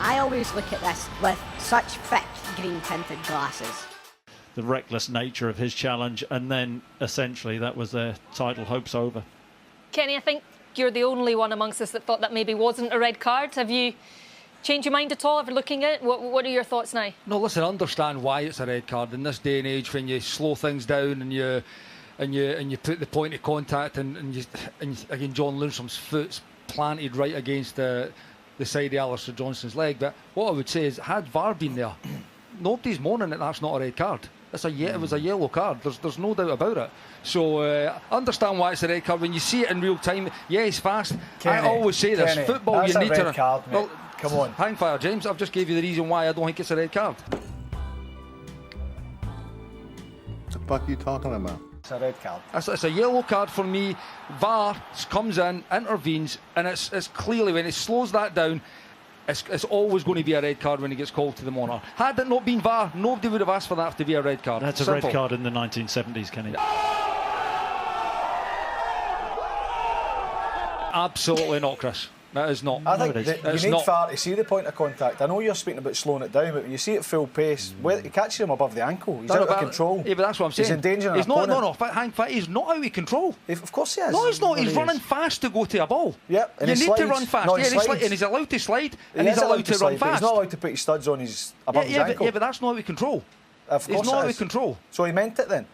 I always look at this with such thick green tinted glasses. The reckless nature of his challenge, and then essentially that was their title hopes over. Kenny, I think you're the only one amongst us that thought that maybe wasn't a red card. Have you changed your mind at all after looking at it? What are your thoughts now? No, listen, I understand why it's a red card in this day and age when you slow things down and you put the point of contact and again John Lundstrom's foot's planted right against the side of Alistair Johnston's leg. But what I would say is, had VAR been there, nobody's moaning that that's not a red card. It was a yellow card. There's no doubt about it. So I understand why it's a red card. When you see it in real time, yeah, it's fast. Kenny, I always say this: Kenny, football, that's you need a red to. card, mate. Well, come on. Hang fire, James. I've just gave you the reason why I don't think it's a red card. What the fuck are you talking about? It's a red card. It's a yellow card for me. VAR comes in, intervenes, and it's clearly, when it slows that down, it's always going to be a red card when he gets called to the monitor. Had it not been VAR, nobody would have asked for that to be a red card. That's a red card in the 1970s, Kenny. Absolutely not, Chris. That is not. I think you need not. VAR to see the point of contact. I know you're speaking about slowing it down, but when you see it full pace, he catches him above the ankle. He's out of control. Yeah, but that's what I'm saying. He's endangering He's not. opponent. Hang fire. He's not out of control. Of course he is. No, he's not. He's running fast to go to a ball. Yep. And you he need slides. to run fast. No, he yeah, slides. and he's allowed to slide, and He he's is allowed to slide, run but fast. He's not allowed to put his studs on his above his ankle. Yeah, but that's not out of control. Of course he's not it out of is. control. So he meant it then.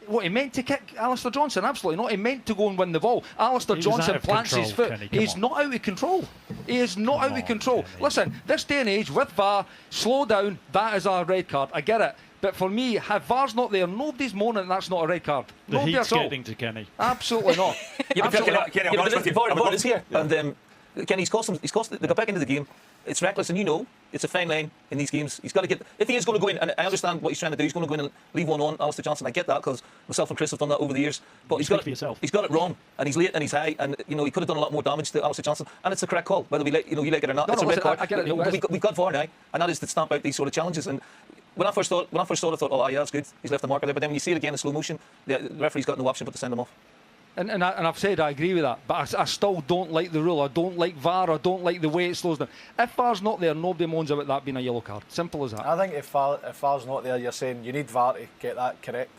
What, he meant to kick Alistair Johnson? Absolutely not. He meant to go and win the ball. Alistair Johnson plants his foot. He's not out of control. He is not out of control. Kenny. Listen, this day and age, with VAR, slow down, that is a red card. I get it. But for me, if VAR's not there, nobody's moaning that's not a red card. The Nobody heat's at all. getting to Kenny. Absolutely not. Kenny, I'm honest with you. VAR is here. And Kenny, he's cost them. They got back into the game. It's reckless, and you know it's a fine line in these games. He's got to get. If he is going to go in, and I understand what he's trying to do, he's going to go in and leave one on Alistair Johnson. I get that because myself and Chris have done that over the years. But he's got it wrong, and he's late and he's high, and he could have done a lot more damage to Alistair Johnson. And it's a correct call, whether we like you like it or not. It's a red card. I get it. We've got VAR now, and that is to stamp out these sort of challenges. And when I first saw it, I thought, oh yeah, that's good. He's left the marker there. But then when you see it again in slow motion, the referee's got no option but to send him off. And I've said I agree with that, but I still don't like the rule. I don't like VAR. I don't like the way it slows down. If VAR's not there, nobody moans about that being a yellow card. Simple as that. I think if VAR's not there, you're saying you need VAR to get that correct.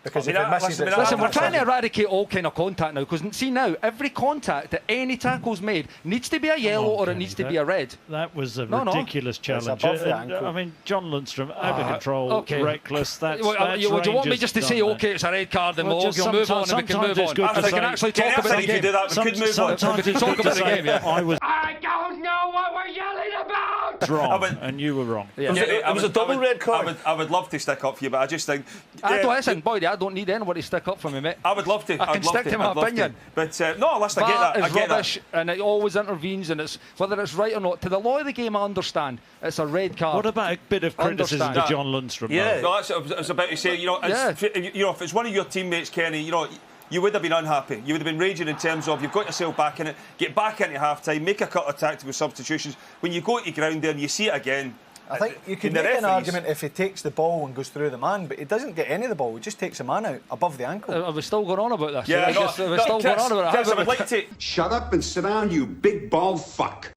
Because if it misses it... Listen, we're trying to eradicate all kind of contact now, because see now, every contact that any tackle's made needs to be a yellow or it needs to be a red. That was a ridiculous challenge. I mean, John Lundstrom, out of control, reckless. That's do you want me just to say, OK, it's a red card and we'll move on and we can move on? I We can actually talk about the game. We could move on. We can talk about the game, yeah. I don't know what we're yelling about! Wrong, and you were wrong. It was a double red card. I would love to stick up for you, but I just think... Listen, Boyd, I don't need anybody to stick up for me, mate. I would love to. I can stick to my opinion. But no, listen, I get that. It's rubbish, and it always intervenes, and it's whether it's right or not. To the law of the game, I understand. It's a red card. What about a bit of criticism to John Lundstrom? Yeah. No, that's what I was about to say. If it's one of your teammates, Kenny, you would have been unhappy. You would have been raging in terms of you've got yourself back in it, get back into half-time, make a couple of tactical substitutions. When you go to the ground there and you see it again... I think you could make an argument if he takes the ball and goes through the man, but he doesn't get any of the ball. He just takes a man out above the ankle. Are we still going on about this? Yeah, we're still going on about it. I would like to... Shut up and sit down, you big bald fuck.